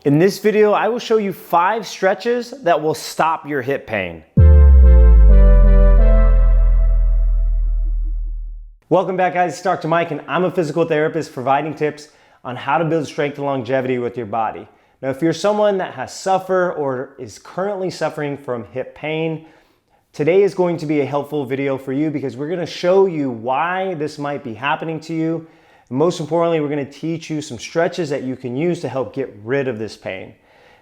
In this video, I will show you 5 stretches that will stop your hip pain. Welcome back, guys. It's Dr. Mike, and I'm a physical therapist providing tips on how to build strength and longevity with your body. Now, if you're someone that has suffered or is currently suffering from hip pain, today is going to be a helpful video for you because we're going to show you why this might be happening to you. And most importantly, we're going to teach you some stretches that you can use to help get rid of this pain.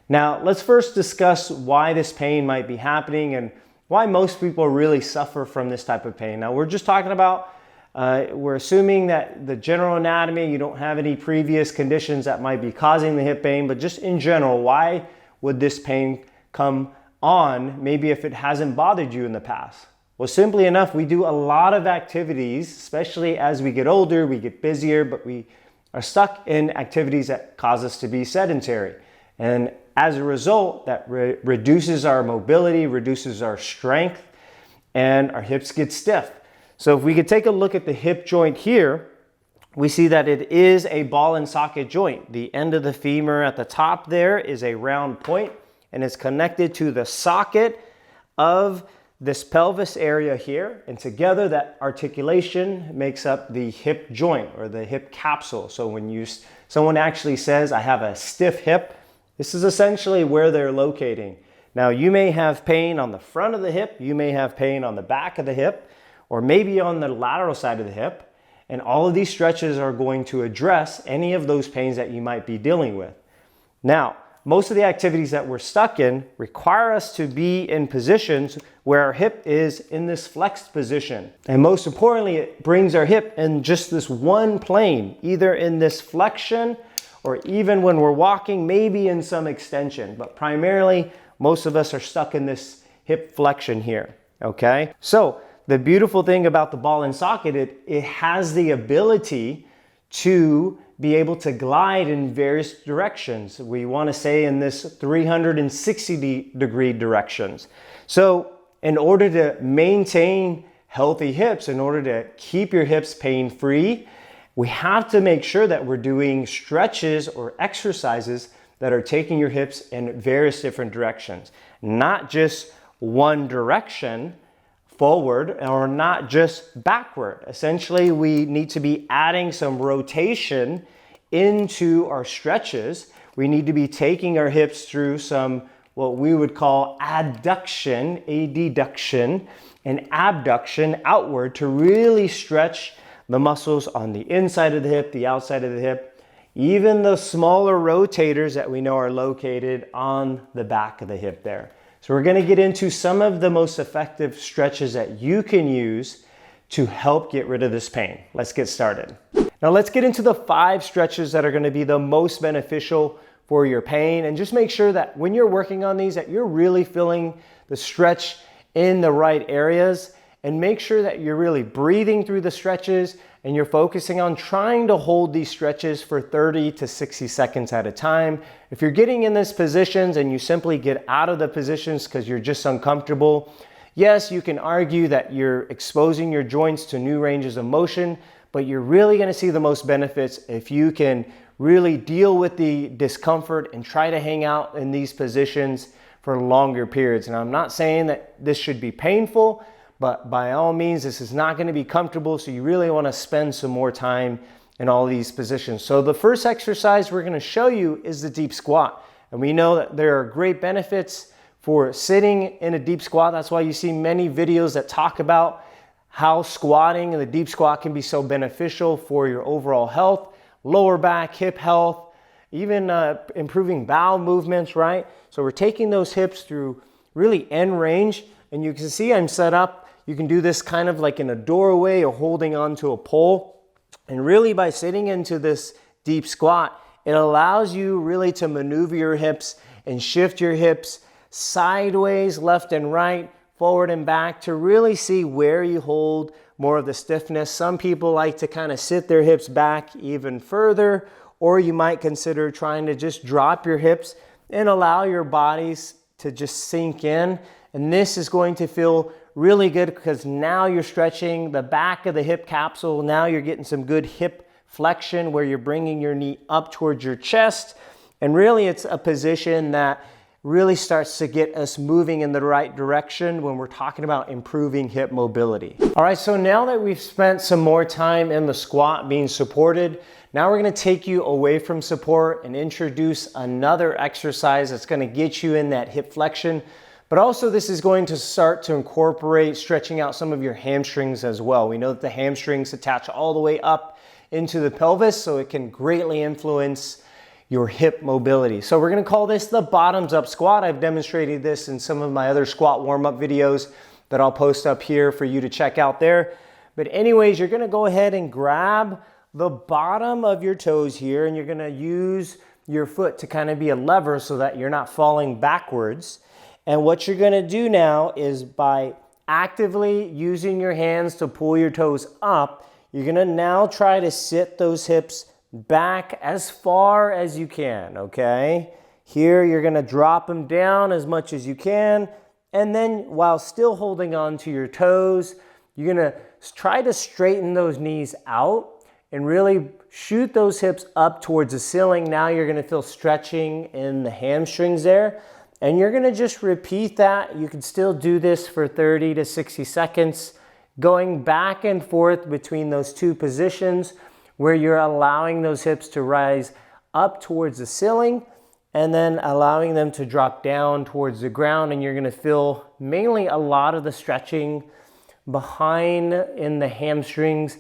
Now, let's first discuss why this pain might be happening and why most people really suffer from this type of pain. Now, we're just talking about, we're assuming that the general anatomy, you don't have any previous conditions that might be causing the hip pain, but just in general, why would this pain come on, maybe if it hasn't bothered you in the past? Well, simply enough, we do a lot of activities, especially as we get older, we get busier, but we are stuck in activities that cause us to be sedentary. And as a result, that reduces our mobility, reduces our strength, and our hips get stiff. So if we could take a look at the hip joint here, we see that it is a ball and socket joint. The end of the femur at the top there is a round point, and it's connected to the socket of this pelvis area here, and together that articulation makes up the hip joint or the hip capsule. So when someone actually says, I have a stiff hip, this is essentially where they're locating. Now, you may have pain on the front of the hip, you may have pain on the back of the hip, or maybe on the lateral side of the hip, and all of these stretches are going to address any of those pains that you might be dealing with. Now, most of the activities that we're stuck in require us to be in positions where our hip is in this flexed position. And most importantly, it brings our hip in just this one plane, either in this flexion or even when we're walking, maybe in some extension. But primarily, most of us are stuck in this hip flexion here, okay? So the beautiful thing about the ball and socket, it has the ability to be able to glide in various directions. We want to say in this 360-degree directions. So in order to maintain healthy hips, in order to keep your hips pain-free, we have to make sure that we're doing stretches or exercises that are taking your hips in various different directions. Not just one direction forward or not just backward. Essentially, we need to be adding some rotation into our stretches. We need to be taking our hips through some what we would call adduction, adduction, and abduction outward to really stretch the muscles on the inside of the hip, the outside of the hip, even the smaller rotators that we know are located on the back of the hip there. So we're going to get into some of the most effective stretches that you can use to help get rid of this pain. Let's get started. Now let's get into the 5 stretches that are going to be the most beneficial for your pain, and just make sure that when you're working on these that you're really feeling the stretch in the right areas, and make sure that you're really breathing through the stretches and you're focusing on trying to hold these stretches for 30 to 60 seconds at a time. If you're getting in these positions and you simply get out of the positions because you're just uncomfortable, yes, you can argue that you're exposing your joints to new ranges of motion, but you're really going to see the most benefits if you can really deal with the discomfort and try to hang out in these positions for longer periods. And I'm not saying that this should be painful, but by all means, this is not going to be comfortable, so you really want to spend some more time in all these positions. So the first exercise we're going to show you is the deep squat. And we know that there are great benefits for sitting in a deep squat. That's why you see many videos that talk about how squatting and the deep squat can be so beneficial for your overall health, lower back, hip health, even improving bowel movements, right? So we're taking those hips through really end range, and you can see I'm set up. You can do this kind of like in a doorway or holding onto a pole. And really by sitting into this deep squat, it allows you really to maneuver your hips and shift your hips sideways, left and right, forward and back to really see where you hold more of the stiffness. Some people like to kind of sit their hips back even further, or you might consider trying to just drop your hips and allow your bodies to just sink in. And this is going to feel really good because now you're stretching the back of the hip capsule. Now you're getting some good hip flexion where you're bringing your knee up towards your chest And really it's a position that really starts to get us moving in the right direction when we're talking about improving hip mobility. All right, so now that we've spent some more time in the squat being supported, now we're gonna take you away from support and introduce another exercise that's gonna get you in that hip flexion, but also this is going to start to incorporate stretching out some of your hamstrings as well. We know that the hamstrings attach all the way up into the pelvis, so it can greatly influence your hip mobility. So we're gonna call this the bottoms up squat. I've demonstrated this in some of my other squat warm-up videos that I'll post up here for you to check out there. But anyways, you're gonna go ahead and grab the bottom of your toes here, and you're gonna use your foot to kind of be a lever so that you're not falling backwards. And what you're gonna do now is, by actively using your hands to pull your toes up, you're gonna now try to sit those hips back as far as you can, okay? Here you're gonna drop them down as much as you can, and then while still holding on to your toes, you're gonna try to straighten those knees out and really shoot those hips up towards the ceiling. Now you're gonna feel stretching in the hamstrings there, and you're gonna just repeat that. You can still do this for 30 to 60 seconds, going back and forth between those two positions, where you're allowing those hips to rise up towards the ceiling and then allowing them to drop down towards the ground. And you're gonna feel mainly a lot of the stretching behind in the hamstrings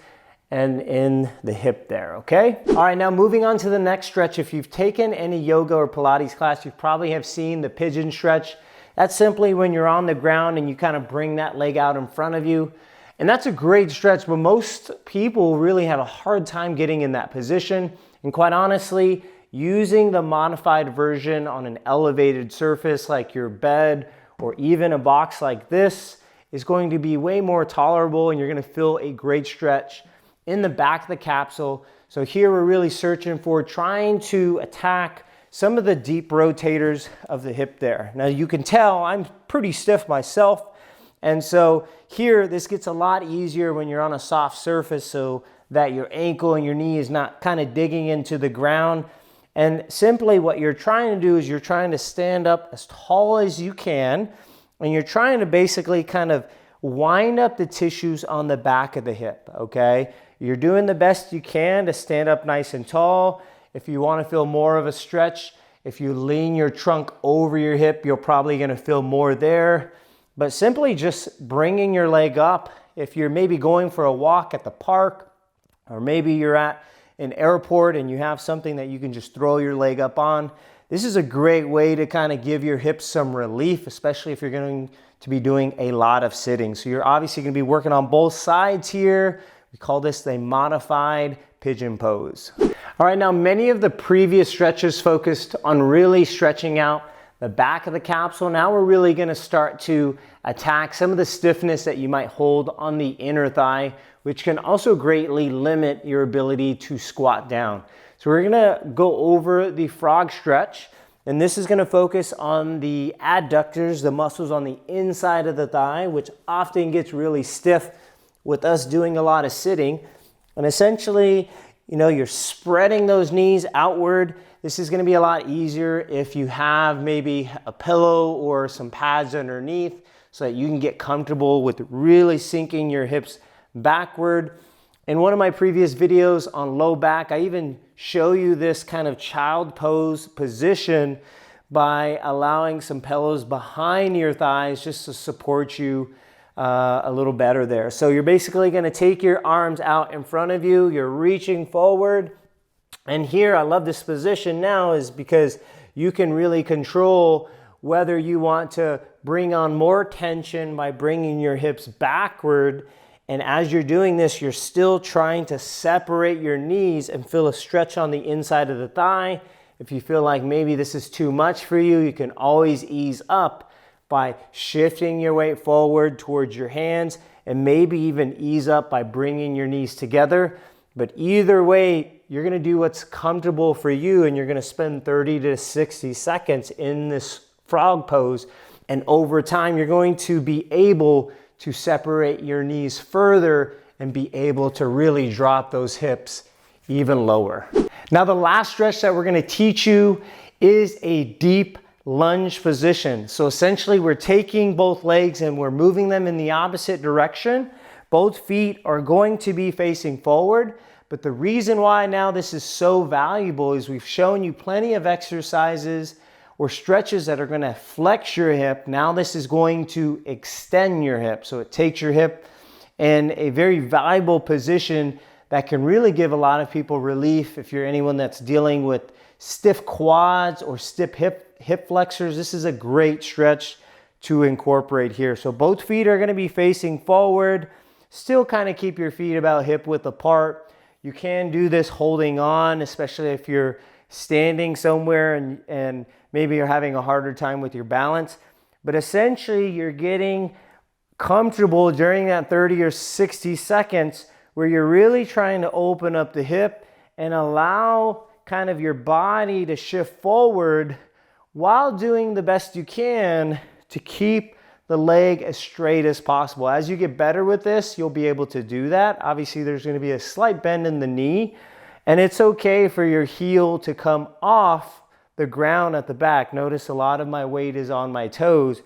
and in the hip there, okay? All right, now moving on to the next stretch. If you've taken any yoga or Pilates class, you probably have seen the pigeon stretch. That's simply when you're on the ground and you kind of bring that leg out in front of you. And that's a great stretch, but most people really have a hard time getting in that position. And quite honestly, using the modified version on an elevated surface like your bed or even a box like this is going to be way more tolerable, and you're gonna feel a great stretch in the back of the capsule. So here we're really searching for trying to attack some of the deep rotators of the hip there. Now you can tell I'm pretty stiff myself. And so here, this gets a lot easier when you're on a soft surface, so that your ankle and your knee is not kind of digging into the ground. And simply what you're trying to do is you're trying to stand up as tall as you can, and you're trying to basically kind of wind up the tissues on the back of the hip, okay? You're doing the best you can to stand up nice and tall. If you want to feel more of a stretch, if you lean your trunk over your hip, you're probably going to feel more there. But simply just bringing your leg up, if you're maybe going for a walk at the park, or maybe you're at an airport and you have something that you can just throw your leg up on, this is a great way to kind of give your hips some relief, especially if you're going to be doing a lot of sitting. So you're obviously going to be working on both sides here. We call this the modified pigeon pose. All right, now many of the previous stretches focused on really stretching out the back of the capsule. Now we're really gonna start to attack some of the stiffness that you might hold on the inner thigh, which can also greatly limit your ability to squat down. So we're gonna go over the frog stretch, and this is gonna focus on the adductors, the muscles on the inside of the thigh, which often gets really stiff with us doing a lot of sitting. And essentially, you know, you're spreading those knees outward. This is gonna be a lot easier if you have maybe a pillow or some pads underneath, so that you can get comfortable with really sinking your hips backward. In one of my previous videos on low back, I even show you this kind of child pose position by allowing some pillows behind your thighs just to support you a little better there. So you're basically gonna take your arms out in front of you, you're reaching forward. And here, I love this position now is because you can really control whether you want to bring on more tension by bringing your hips backward. And as you're doing this, you're still trying to separate your knees and feel a stretch on the inside of the thigh. If you feel like maybe this is too much for you, you can always ease up by shifting your weight forward towards your hands, and maybe even ease up by bringing your knees together. But either way, you're gonna do what's comfortable for you, and you're gonna spend 30 to 60 seconds in this frog pose. And over time, you're going to be able to separate your knees further and be able to really drop those hips even lower. Now, the last stretch that we're gonna teach you is a deep lunge position. So essentially we're taking both legs and we're moving them in the opposite direction. Both feet are going to be facing forward. But the reason why now this is so valuable is we've shown you plenty of exercises or stretches that are going to flex your hip. Now this is going to extend your hip. So it takes your hip in a very valuable position that can really give a lot of people relief. If you're anyone that's dealing with stiff quads or stiff hip flexors, this is a great stretch to incorporate here. So both feet are going to be facing forward. Still kind of keep your feet about hip width apart. You can do this holding on, especially if you're standing somewhere and maybe you're having a harder time with your balance. But essentially you're getting comfortable during that 30 or 60 seconds where you're really trying to open up the hip and allow kind of your body to shift forward while doing the best you can to keep the leg as straight as possible. As you get better with this, you'll be able to do that. Obviously, there's going to be a slight bend in the knee, and it's okay for your heel to come off the ground at the back. Notice a lot of my weight is on my toes,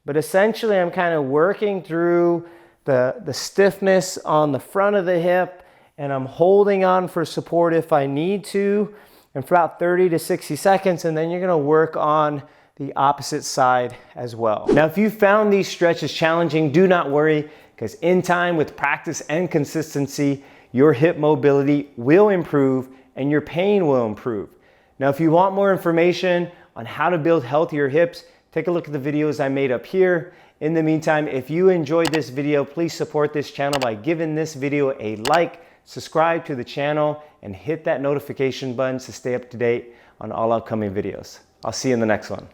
but essentially I'm kind of working through the stiffness on the front of the hip, and I'm holding on for support if I need to, and for about 30 to 60 seconds, and then you're going to work on the opposite side as well. Now, if you found these stretches challenging, do not worry, because in time with practice and consistency, your hip mobility will improve and your pain will improve. Now, if you want more information on how to build healthier hips, take a look at the videos I made up here. In the meantime, if you enjoyed this video, please support this channel by giving this video a like, subscribe to the channel, and hit that notification button to stay up to date on all upcoming videos. I'll see you in the next one.